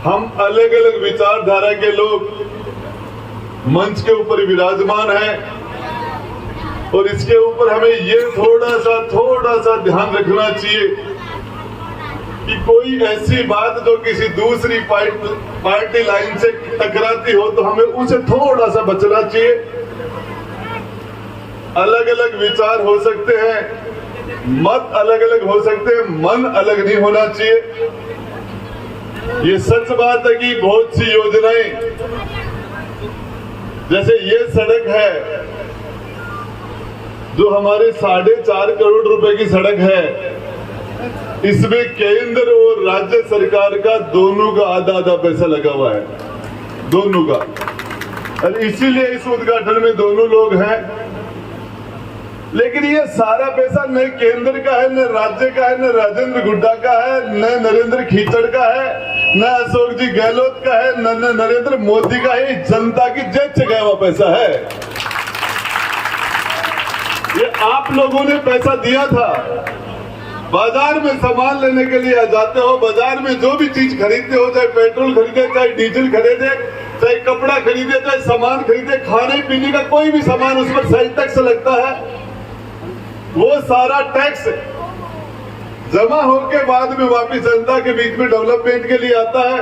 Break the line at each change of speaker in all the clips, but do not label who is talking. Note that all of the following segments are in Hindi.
हम अलग अलग विचारधारा के लोग मंच के ऊपर विराजमान हैं और इसके ऊपर हमें ये थोड़ा सा ध्यान रखना चाहिए कि कोई ऐसी बात जो किसी दूसरी पार्टी लाइन से टकराती हो तो हमें उसे थोड़ा सा बचना चाहिए। अलग अलग विचार हो सकते हैं, मत अलग अलग हो सकते हैं, मन अलग नहीं होना चाहिए। ये सच बात है कि बहुत सी योजनाएं, जैसे ये सड़क है जो हमारे 4.5 करोड़ रुपए की सड़क है, इसमें केंद्र और राज्य सरकार का दोनों का आधा पैसा लगा हुआ है, दोनों का। और इसीलिए इस उद्घाटन में दोनों लोग हैं। लेकिन ये सारा पैसा न केंद्र का है, न राज्य का है, न राजेंद्र गुड्डा का है, न नरेंद्र खीचड़ का है, न अशोक जी गहलोत का है, न नरेंद्र मोदी का है। जनता की जेब से गया हुआ पैसा है। ये आप लोगों ने पैसा दिया था। बाजार में सामान लेने के लिए जाते हो, बाजार में जो भी चीज खरीदते हो, चाहे पेट्रोल खरीदे, चाहे डीजल खरीदे, चाहे कपड़ा खरीदे, चाहे सामान खरीदे, खाने पीने का कोई भी सामान, उस पर सेल टैक्स लगता है। वो सारा टैक्स जमा होके बाद में वापिस जनता के बीच में डेवलपमेंट के लिए आता है।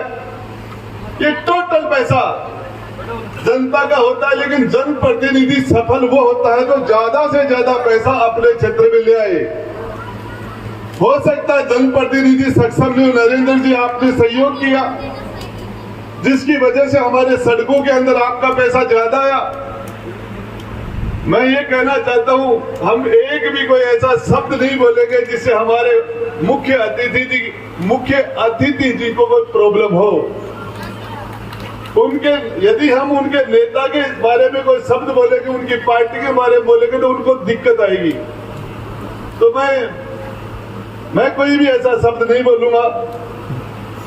ये टोटल पैसा जनता का होता है। लेकिन जनप्रतिनिधि सफल वो होता है जो ज्यादा से ज्यादा पैसा अपने क्षेत्र में ले आए। हो सकता है जनप्रतिनिधि सक्षम नहीं हो, नरेंद्र जी आपने सहयोग किया जिसकी वजह से हमारे सड़कों के अंदर आपका पैसा ज्यादा आया। मैं ये कहना चाहता हूं, हम एक भी कोई ऐसा शब्द नहीं बोलेंगे जिससे हमारे मुख्य अतिथि जी को कोई प्रॉब्लम हो। यदि हम उनके नेता के बारे में कोई शब्द बोलेंगे, उनकी पार्टी के बारे में बोलेंगे तो उनको दिक्कत आएगी। तो मैं कोई भी ऐसा शब्द नहीं बोलूंगा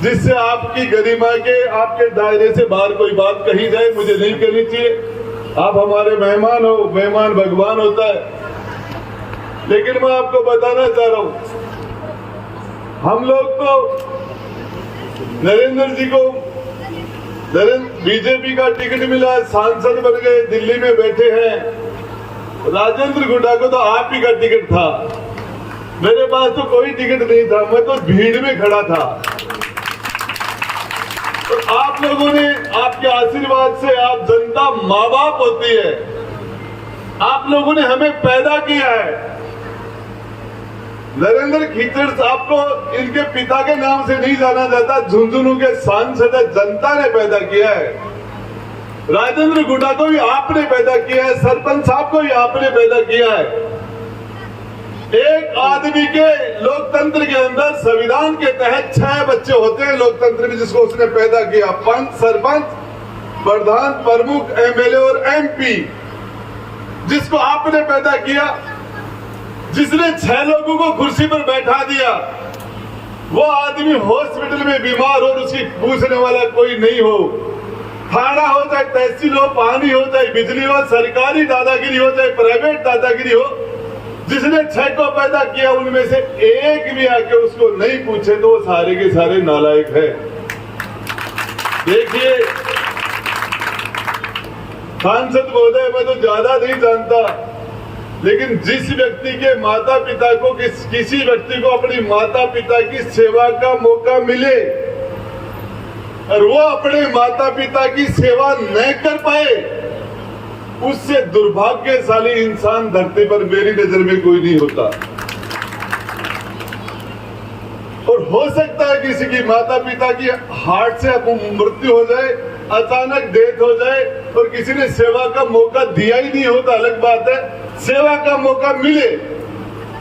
जिससे आपकी गरिमा के, आपके दायरे से बाहर कोई बात कही जाए। मुझे नहीं कहनी चाहिए। आप हमारे मेहमान हो, मेहमान भगवान होता है। लेकिन मैं आपको बताना चाह रहा हूं, हम लोग को नरेंद्र जी को बीजेपी का टिकट मिला, सांसद बन गए, दिल्ली में बैठे हैं। राजेंद्र गुड्डा को तो आप ही का टिकट था, मेरे पास तो कोई टिकट नहीं था, मैं तो भीड़ में खड़ा था। तो आप लोगों ने, आपके आशीर्वाद से, आप जनता माँ बाप होती है, आप लोगों ने हमें पैदा किया है। नरेंद्र खीचड़ साहब को इनके पिता के नाम से नहीं जाना जाता, झुंझुनू के सांसद जनता ने पैदा किया है। राजेंद्र गुड्डा को भी आपने पैदा किया है, सरपंच साहब को भी आपने पैदा किया है। एक आदमी के लोकतंत्र के अंदर संविधान के तहत 6 बच्चे होते हैं लोकतंत्र में, जिसको उसने पैदा किया। पंच, सरपंच, प्रधान, प्रमुख, एमएलए और एमपी, जिसको आपने पैदा किया। जिसने 6 लोगों को कुर्सी पर बैठा दिया, वो आदमी हॉस्पिटल में बीमार हो, उसकी पूछने वाला कोई नहीं हो। थाना हो, चाहे तहसील हो, पानी हो, चाहे बिजली हो, सरकारी दादागिरी हो, चाहे प्राइवेट दादागिरी हो, जिसने 6 को पैदा किया उनमें से एक भी आके उसको नहीं पूछे तो वो सारे के सारे नालायक है। देखिए सांसद महोदय, मैं तो ज्यादा नहीं जानता, लेकिन जिस व्यक्ति के माता पिता को, किसी व्यक्ति को अपनी माता पिता की सेवा का मौका मिले और वो अपने माता पिता की सेवा न कर पाए, उससे दुर्भाग्यशाली इंसान धरती पर मेरी नजर में कोई नहीं होता। और हो सकता है किसी की माता पिता की हार्ट से मृत्यु हो जाए, अचानक डेथ हो जाए, और किसी ने सेवा का मौका दिया ही नहीं होता, अलग बात है। सेवा का मौका मिले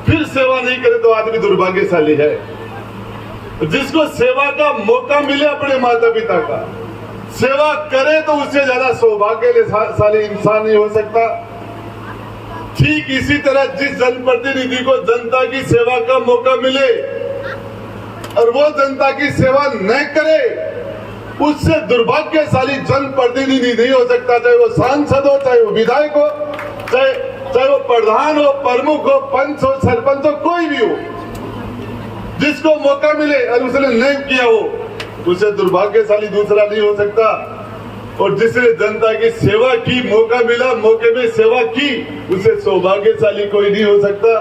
फिर सेवा नहीं करे तो आदमी दुर्भाग्यशाली है। जिसको सेवा का मौका मिले अपने माता पिता का, सेवा करे तो उससे ज्यादा सौभाग्यशाली इंसान नहीं हो सकता। ठीक इसी तरह जिस जनप्रतिनिधि को जनता की सेवा का मौका मिले और वो जनता की सेवा न करे, उससे दुर्भाग्यशाली जनप्रतिनिधि नहीं हो सकता। चाहे वो सांसद हो, चाहे वो विधायक हो, चाहे वो प्रधान हो, प्रमुख हो, पंच हो, सरपंच हो, कोई भी हो, जिसको मौका मिले और उसने नहीं किया हो, उसे दुर्भाग्यशाली दूसरा नहीं हो सकता। और जिसने जनता की सेवा की, मौका मिला, मौके में सेवा की, उसे सौभाग्यशाली कोई नहीं हो सकता।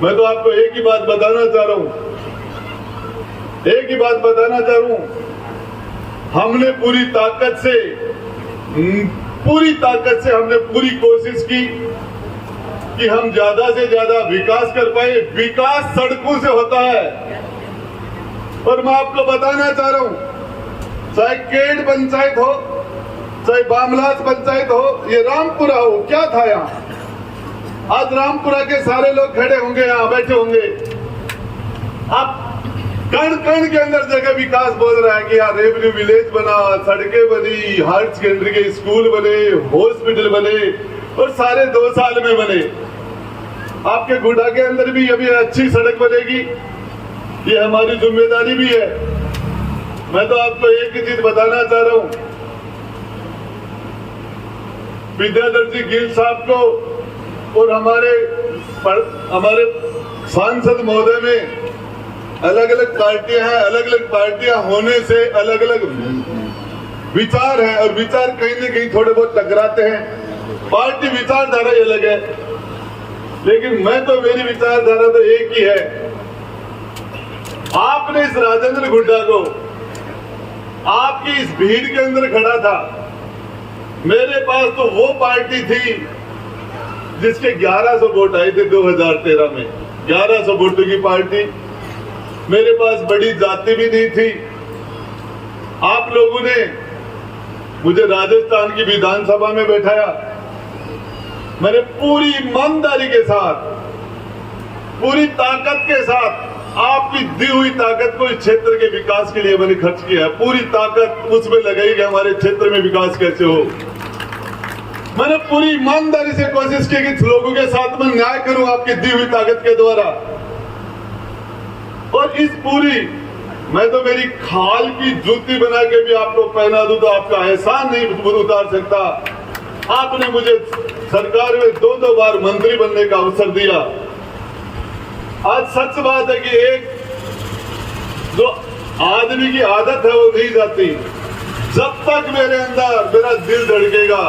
मैं तो आपको एक ही बात बताना चाह रहा हूं, हमने पूरी ताकत से हमने पूरी कोशिश की कि हम ज्यादा से ज्यादा विकास कर पाए। विकास सड़कों से होता है। और मैं आपको बताना चाह रहा हूं, चाहे केड पंचायत हो, चाहे बामलास पंचायत हो, ये रामपुरा हो, क्या था यहाँ? आज रामपुरा के सारे लोग खड़े होंगे, यहाँ बैठे होंगे। अब कण कण के अंदर जगह विकास बोल रहा है कि यहाँ रेवेन्यू विलेज बना, सड़कें बनी, हायर सेकेंडरी के स्कूल बने, हॉस्पिटल बने, और सारे 2 साल में बने। आपके गुडा के अंदर भी अभी अच्छी सड़क बनेगी, ये हमारी जिम्मेदारी भी है। मैं तो आपको एक ही चीज बताना चाह रहा हूं, विद्याधर जी गिल साहब को और हमारे सांसद महोदय में अलग अलग पार्टियां हैं। अलग अलग पार्टियां होने से अलग अलग विचार हैं, और विचार कहीं न कहीं थोड़े बहुत टकराते हैं। पार्टी विचारधारा ये अलग है, लेकिन मेरी विचारधारा तो एक ही है। आपने इस राजेंद्र गुड्डा को आपकी इस भीड़ के अंदर खड़ा था, मेरे पास तो वो पार्टी थी जिसके 1100 वोट आए थे 2013 में, 1100 वोटों की पार्टी। मेरे पास बड़ी जाति भी नहीं थी। आप लोगों ने मुझे राजस्थान की विधानसभा में बैठाया, मैंने पूरी ईमानदारी के साथ, पूरी ताकत के साथ आपकी दी हुई ताकत को इस क्षेत्र के विकास के लिए मैंने खर्च किया है। पूरी ताकत उसमें लगाई कि हमारे क्षेत्र में विकास कैसे हो। मैंने पूरी ईमानदारी से कोशिश की कि लोगों के साथ मैं न्याय करूं आपकी दी हुई ताकत के द्वारा। और मैं तो मेरी खाल की जूती बना के भी आपको पहना दूं तो आपका एहसान नहीं उतार सकता। आपने मुझे सरकार में 2 बार मंत्री बनने का अवसर दिया। आज सच बात है कि एक जो आदमी की आदत है वो नहीं जाती। जब तक मेरे अंदर मेरा दिल धड़केगा,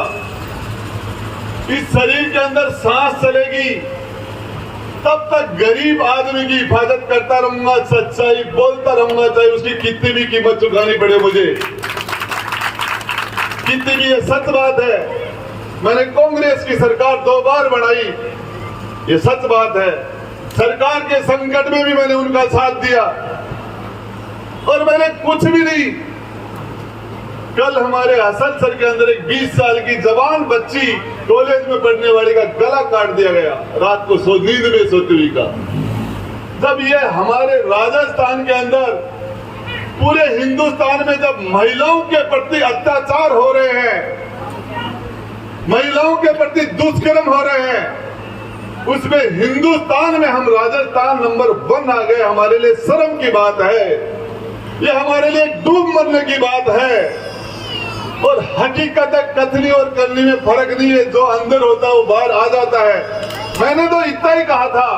इस शरीर के अंदर सांस चलेगी, तब तक गरीब आदमी की हिफाजत करता रहूंगा, सच्चाई बोलता रहूंगा, चाहे उसकी कितनी भी कीमत चुकानी पड़े मुझे, कितनी भी। ये सच बात है। मैंने कांग्रेस की सरकार 2 बार बनाई, ये सच बात है। सरकार के संकट में भी मैंने उनका साथ दिया, और मैंने कुछ भी नहीं। कल हमारे हसन सर के अंदर एक 20 साल की जवान बच्ची कॉलेज में पढ़ने वाली का गला काट दिया गया, रात को नींद में सोती हुई का। जब ये हमारे राजस्थान के अंदर, पूरे हिंदुस्तान में जब महिलाओं के प्रति अत्याचार हो रहे हैं, महिलाओं के प्रति दुष्कर्म हो रहे हैं, उसमें हिंदुस्तान में हम राजस्थान नंबर 1 आ गए। हमारे लिए शर्म की बात है, ये हमारे लिए डूब मरने की बात है। और हकीकत है, कथनी और करनी में फर्क नहीं है। जो अंदर होता है वो बाहर आ जाता है। मैंने तो इतना ही कहा था,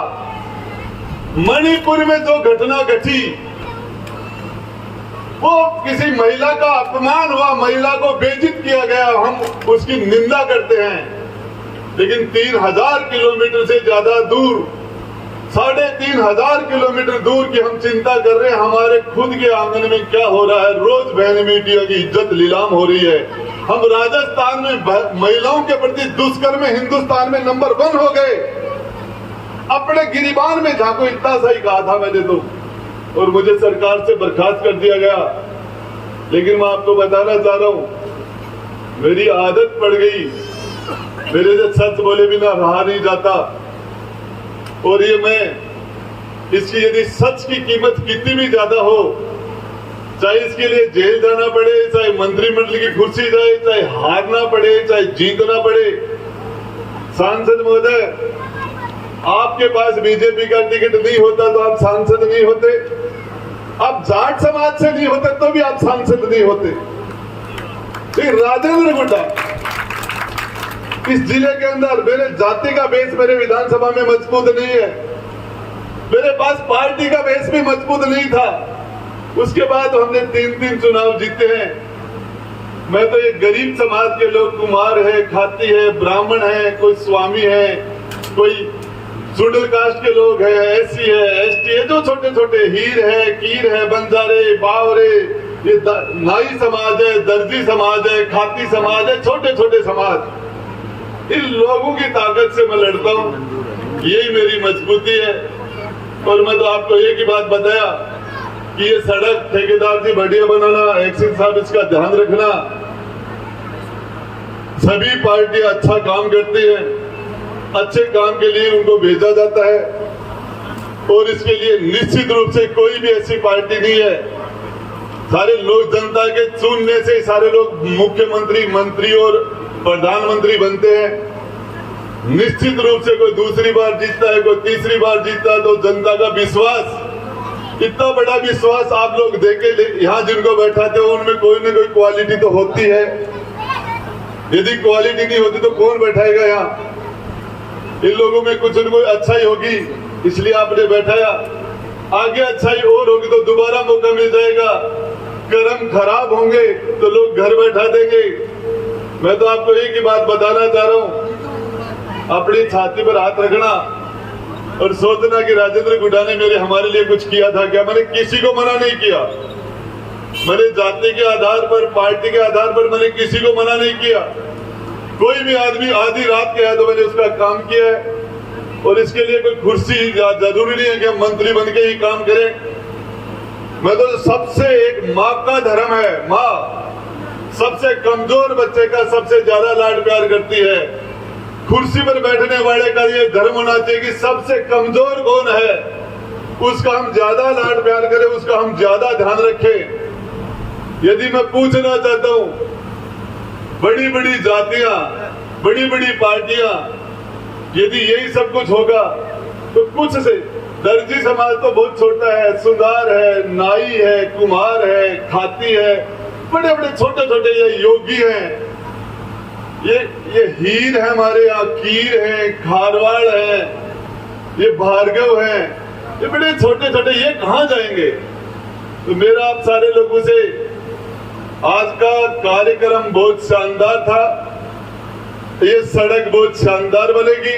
मणिपुर में जो घटना घटी वो किसी महिला का अपमान हुआ, महिला को बेइज्जत किया गया, हम उसकी निंदा करते हैं। लेकिन 3000 किलोमीटर से ज्यादा दूर, 3500 किलोमीटर दूर की हम चिंता कर रहे हैं। हमारे खुद के आंगन में क्या हो रहा है? रोज बहन बेटियों की इज्जत नीलाम हो रही है। हम राजस्थान में महिलाओं के प्रति दुष्कर्म में हिंदुस्तान में नंबर 1 हो गए। अपने गिरिबान में झांको, इतना सही कहा था मैंने तो, और मुझे सरकार से बर्खास्त कर दिया गया। लेकिन मैं आपको बताना चाह रहा हूं, मेरी आदत पड़ गई, मेरे से सच बोले बिना रहा नहीं जाता। और ये मैं इसकी यदि सच की कीमत कितनी भी ज्यादा हो, चाहे इसके लिए जेल जाना पड़े, चाहे मंत्रिमंडल की कुर्सी जाए, चाहे हारना पड़े, चाहे जीतना पड़े। सांसद महोदय, आपके पास बीजेपी का टिकट नहीं होता तो आप सांसद नहीं होते, आप जाट समाज से नहीं होते तो भी आप सांसद नहीं होते। राजेंद्र गुड्डा, इस जिले के अंदर मेरे जाति का बेस मेरे विधानसभा में मजबूत नहीं है, मेरे पास पार्टी का बेस भी मजबूत नहीं था। उसके बाद हमने 3 चुनाव जीते हैं। मैं तो ये गरीब समाज के लोग, कुमार है, खाती है, ब्राह्मण है, कोई स्वामी है, कोई शुड्यूल कास्ट के लोग है, एससी है, एसटी है, जो छोटे छोटे हीर है, कीर है, बंजारे, बावरे, ये नाई समाज है, दर्जी समाज है, खाती समाज है, छोटे छोटे समाज, इन लोगों की ताकत से मैं लड़ता हूँ। यही मेरी मजबूती है। और मैं तो आपको एक ही बात बताया कि ये सड़क ठेकेदार जी बढ़िया बनाना, एक्शन साहब इसका ध्यान रखना। सभी पार्टियां अच्छा काम करती हैं, अच्छे काम के लिए उनको भेजा जाता है और इसके लिए निश्चित रूप से कोई भी ऐसी पार्टी नहीं है। सारे लोग जनता के चुनने से सारे लोग मुख्यमंत्री, मंत्री और प्रधानमंत्री बनते हैं। निश्चित रूप से कोई दूसरी बार जीतता है, कोई तीसरी बार जीतता है, तो जनता का विश्वास, इतना बड़ा विश्वास आप लोग देके यहाँ जिनको बैठाते हो उनमें कोई ना कोई क्वालिटी तो होती है। यदि क्वालिटी नहीं होती तो कौन बैठाएगा यहाँ? इन लोगों में कुछ न कोई अच्छाई होगी, इसलिए आपने बैठाया। आगे अच्छाई और होगी तो दोबारा मौका मिल जाएगा। कर्म खराब होंगे तो लोग घर बैठा देंगे। मैं तो आपको एक ही बात बताना चाह रहा हूँ, अपनी छाती पर हाथ रखना और सोचना कि राजेंद्र गुड्डा ने हमारे लिए कुछ किया था क्या? मैंने किसी को मना नहीं किया। मैंने जाति के आधार पर, पार्टी के आधार पर मैंने किसी को मना नहीं किया। कोई भी आदमी आधी रात के आया तो मैंने उसका काम किया है। और इसके लिए कोई कुर्सी जरूरी नहीं है कि हम मंत्री बन के ही काम करें। मैं तो सबसे, एक माँ का धर्म है, माँ सबसे कमजोर बच्चे का सबसे ज्यादा लाड प्यार करती है। कुर्सी पर बैठने वाले का ये धर्म होना चाहिए कि सबसे कमजोर कौन है उसका हम ज्यादा लाड प्यार करें, उसका हम ज्यादा ध्यान रखें। यदि मैं पूछना चाहता हूँ, बड़ी बड़ी जातियां, बड़ी बड़ी पार्टियां, यदि यही सब कुछ होगा तो कुछ से दर्जी समाज तो बहुत छोटा है, सुधार है, नाई है, कुम्हार है, खाती है, बड़े बड़े छोटे छोटे ये योगी हैं, ये हीर है, हमारे यहाँ कीर है, खारवाड़ है, ये भार्गव है, ये बड़े छोटे छोटे, ये कहाँ जाएंगे? तो मेरा आप सारे लोगों से, आज का कार्यक्रम बहुत शानदार था। ये सड़क बहुत शानदार बनेगी,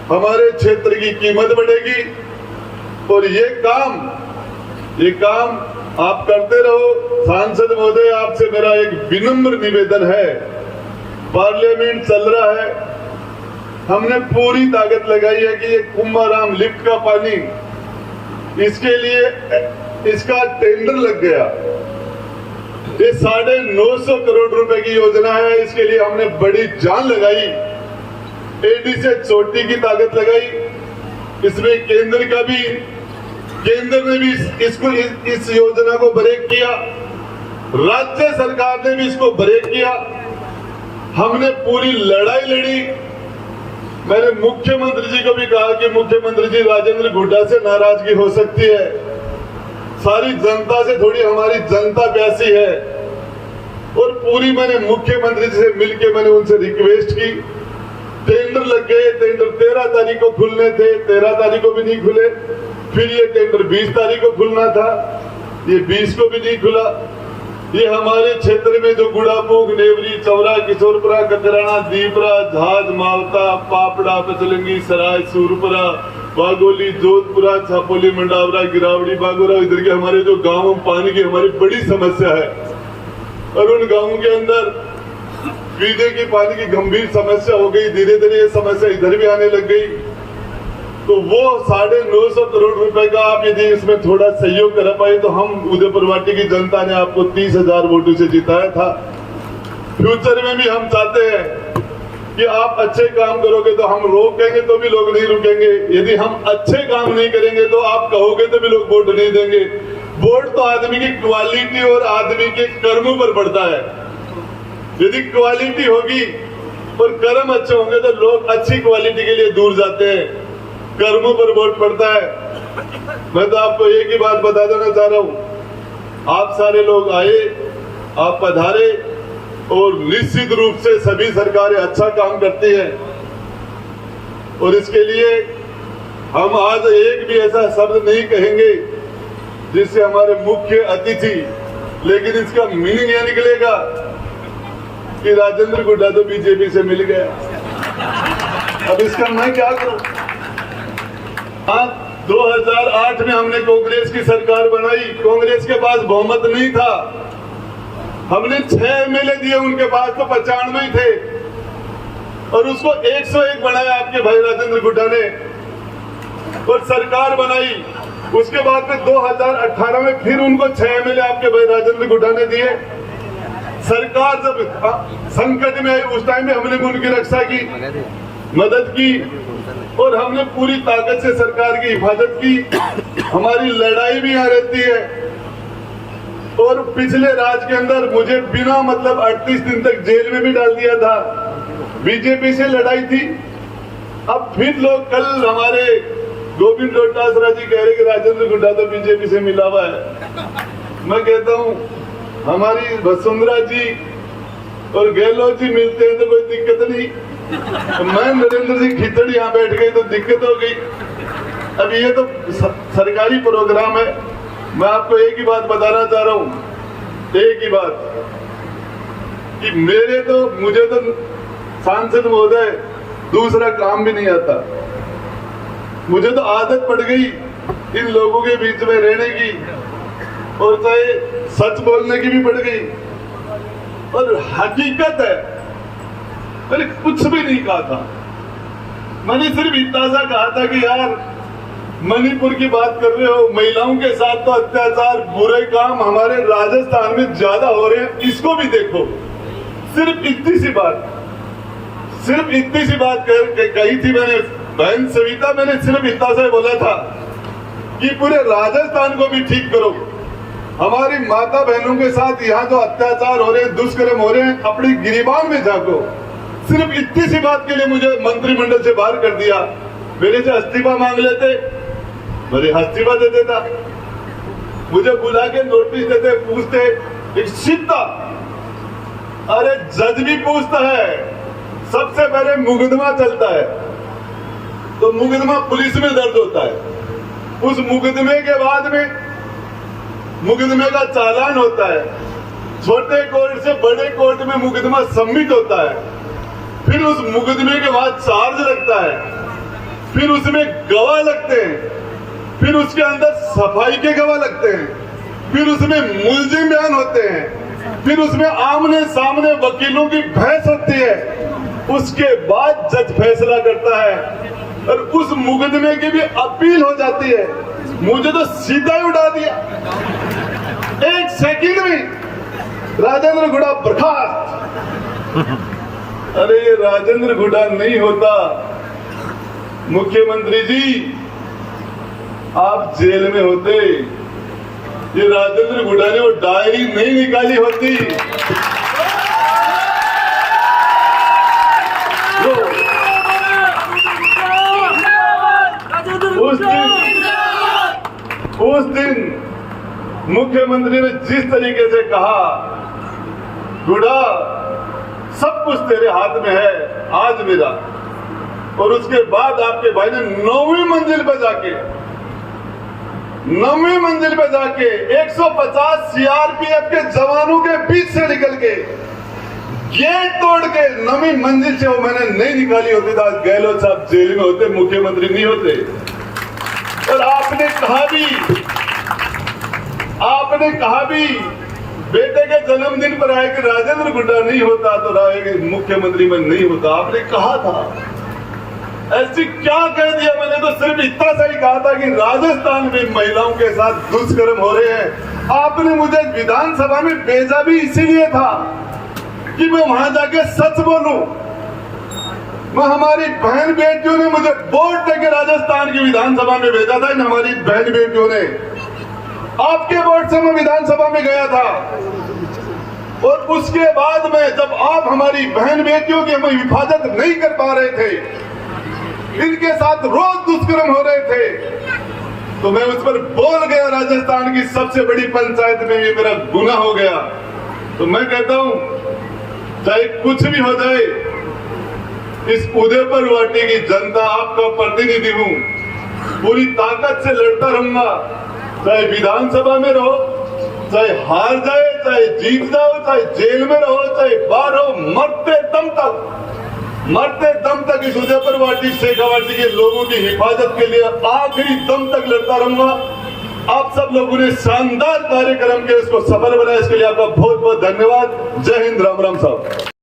हमारे क्षेत्र की कीमत बढ़ेगी और ये काम आप करते रहो। सांसद महोदय, आपसे मेरा एक विनम्र निवेदन है, पार्लियामेंट चल रहा है, हमने पूरी ताकत लगाई है कि ये कुंभाराम लिफ्ट का पानी, इसके लिए इसका टेंडर लग गया। ये 950 करोड़ रुपए की योजना है, इसके लिए हमने बड़ी जान लगाई, एडी से चोटी की ताकत लगाई। इसमें केंद्र ने भी इस योजना को ब्रेक किया, राज्य सरकार ने भी इसको ब्रेक किया। हमने पूरी लड़ाई लड़ी। मैंने मुख्यमंत्री जी को भी कहा कि मुख्यमंत्री जी, राजेंद्र गुड्डा से नाराजगी हो सकती है, सारी जनता से थोड़ी हमारी जनता प्यासी है। और पूरी मैंने मुख्यमंत्री जी से मिलकर मैंने उनसे रिक्वेस्ट की। टेंडर लग गए, टेंडर 13 तारीख को खुलने थे, 13 तारीख को भी नहीं खुले। फिर ये टेंडर 20 तारीख को खुलना था, ये 20 को भी नहीं खुला। ये हमारे क्षेत्र में जो गुड़ापुग, नेवरी, चौरा, किशोरपुरा, कतराना, दीपरा, झाज, मावता, पापड़ा, पचलंगी, सराय, सूरपुरा, बागोली, जोधपुरा, छापोली, मंडावरा, गिरावड़ी, बागोरा, इधर के हमारे जो गांव, पानी की हमारी बड़ी समस्या है और उन गांवों के अंदर पीने की पानी की गंभीर समस्या हो गई। धीरे धीरे ये समस्या इधर भी आने लग गई। तो वो 950 करोड़ रुपए का आप यदि इसमें थोड़ा सहयोग कर पाए तो हम उदयपुर वाटी की जनता ने आपको 30,000 वोटों से जिताया था। फ्यूचर में भी हम चाहते हैं कि आप अच्छे काम करोगे तो हम रोकेंगे तो भी लोग नहीं रुकेंगे। यदि हम अच्छे काम नहीं करेंगे तो आप कहोगे तो भी लोग वोट नहीं देंगे। वोट तो आदमी की क्वालिटी और आदमी के कर्मों पर पड़ता है। यदि क्वालिटी होगी और कर्म अच्छे होंगे तो लोग अच्छी क्वालिटी के लिए दूर जाते हैं, कर्मों पर वोट पड़ता है। मैं तो आपको एक ही बात बता देना चाह रहा हूं, आप सारे लोग आए, आप पधारे और निश्चित रूप से सभी सरकारें अच्छा काम करती हैं और इसके लिए हम आज एक भी ऐसा शब्द नहीं कहेंगे जिससे हमारे मुख्य अतिथि, लेकिन इसका मीनिंग यह निकलेगा कि राजेंद्र गुड्डा तो बीजेपी से मिल गया। अब इसका मैं क्या करूं? हाँ, 2008 में हमने कांग्रेस की सरकार बनाई, कांग्रेस के पास बहुमत नहीं था, हमने 6 एमएलए दिए, उनके पास तो 95 ही थे और उसको 101 बनाया आपके भाई राजेंद्र गुड्डा ने और सरकार बनाई। उसके बाद में 2018 में फिर उनको 6 एमएलए आपके भाई राजेंद्र गुड्डा ने दिए। सरकार जब संकट में आई उस टाइम में हमने उनकी रक्षा की, मदद की और हमने पूरी ताकत से सरकार की हिफाजत की। हमारी लड़ाई भी यहाँ रहती है और पिछले राज के अंदर मुझे बिना मतलब 38 दिन तक जेल में भी डाल दिया था, बीजेपी से लड़ाई थी। अब फिर लोग, कल हमारे गोविंद डोटासरा जी कह रहे कि राजेंद्र गुड्डा तो बीजेपी से मिला हुआ है। मैं कहता हूँ हमारी वसुंधरा जी और गहलोत जी मिलते हैं तो कोई दिक्कत नहीं, मैं नरेंद्र सिंह खिचड़ यहाँ बैठ गई तो दिक्कत हो गई। अब ये तो सरकारी प्रोग्राम है। मैं आपको एक ही बात बताना चाह रहा हूँ, एक ही बात कि मुझे तो सांसद महोदय दूसरा काम भी नहीं आता। मुझे तो आदत पड़ गई इन लोगों के बीच में रहने की और चाहे सच बोलने की भी पड़ गई। और हकीकत है मैंने कुछ भी नहीं कहा था, मैंने सिर्फ इतना सा कहा था कि यार मणिपुर की बात कर रहे हो, महिलाओं के साथ तो अत्याचार, बुरे काम हमारे राजस्थान में ज्यादा हो रहे हैं, इसको भी देखो। सिर्फ इतनी सी बात कही थी मैंने। बहन सविता, मैंने सिर्फ इतना सा बोला था कि पूरे राजस्थान को भी ठीक करो। हमारी माता बहनों के साथ यहाँ जो अत्याचार हो रहे हैं, दुष्कर्म हो रहे हैं, अपनी गिरबान में झांको। सिर्फ इतनी सी बात के लिए मुझे मंत्रिमंडल से बाहर कर दिया। मेरे से इस्तीफा मांग लेते, मेरे इस्तीफा दे देता, मुझे बुला के नोटिस देते, पूछते एक सीधा। अरे जज भी पूछता है, सबसे पहले मुकदमा चलता है तो मुकदमा पुलिस में दर्ज होता है, उस मुकदमे के बाद में मुकदमे का चालान होता है, छोटे कोर्ट से बड़े कोर्ट में मुकदमा सबमिट होता है, फिर उस मुकदमे के बाद चार्ज लगता है, फिर उसमें गवाह लगते हैं, फिर उसके अंदर सफाई के गवाह लगते हैं, फिर उसमें मुलजिम बयान होते हैं, फिर उसमें आमने सामने वकीलों की बहस होती है, उसके बाद जज फैसला करता है और उस मुकदमे की भी अपील हो जाती है। मुझे तो सीधा ही उठा दिया, 1 सेकंड में राजेंद्र गुड्डा बर्खास्त। अरे ये राजेंद्र गुड्डा नहीं होता, मुख्यमंत्री जी आप जेल में होते, ये राजेंद्र गुड्डा ने वो डायरी नहीं निकाली होती। उस दिन मुख्यमंत्री ने जिस तरीके से कहा, गुड्डा सब कुछ तेरे हाथ में है आज मेरा, और उसके बाद आपके भाई ने 9वीं मंजिल पे जाके 150 सीआरपीएफ के जवानों के बीच से निकल के गेट तोड़ के 9वीं मंजिल से वो मैंने नहीं निकाली होती तो आज गहलोत साहब जेल में होते, मुख्यमंत्री नहीं होते। और आपने कहा भी बेटे के जन्मदिन पर आए कि राजेंद्र गुड्डा नहीं होता तो मुख्यमंत्री में नहीं होता, आपने कहा था। ऐसी क्या कह दिया मैंने? तो सिर्फ इतना सा ही कहा था कि राजस्थान में महिलाओं के साथ दुष्कर्म हो रहे हैं। आपने मुझे विधानसभा में भेजा भी इसीलिए था कि मैं वहां जाके सच बोलूं। मैं हमारी बहन बेटियों ने मुझे वोट देके राजस्थान की विधानसभा में भेजा था। हमारी बहन बेटियों ने आपके वोट से मैं विधानसभा में गया था और उसके बाद में जब आप हमारी बहन बेटियों की हम हिफाजत नहीं कर पा रहे थे, इनके साथ रोज दुष्कर्म हो रहे थे, तो मैं उस पर बोल गया। राजस्थान की सबसे बड़ी पंचायत में ये मेरा गुनाह हो गया। तो मैं कहता हूं चाहे कुछ भी हो जाए, इस उदयपुर वाटी की जनता आपका प्रतिनिधि हूं, पूरी ताकत से लड़ता रहूंगा। चाहे विधानसभा में रहो, चाहे हार जाए, चाहे जीत जाओ, चाहे जेल में रहो, चाहे बाहर हो, मरते दम तक इस उदयपुरवाटी शेखावाटी के लोगों की हिफाजत के लिए आखिरी दम तक लड़ता रहूंगा। आप सब लोगों ने शानदार कार्यक्रम के इसको सफल बनाया, इसके लिए आपका बहुत बहुत धन्यवाद। जय हिंद, राम राम साहब।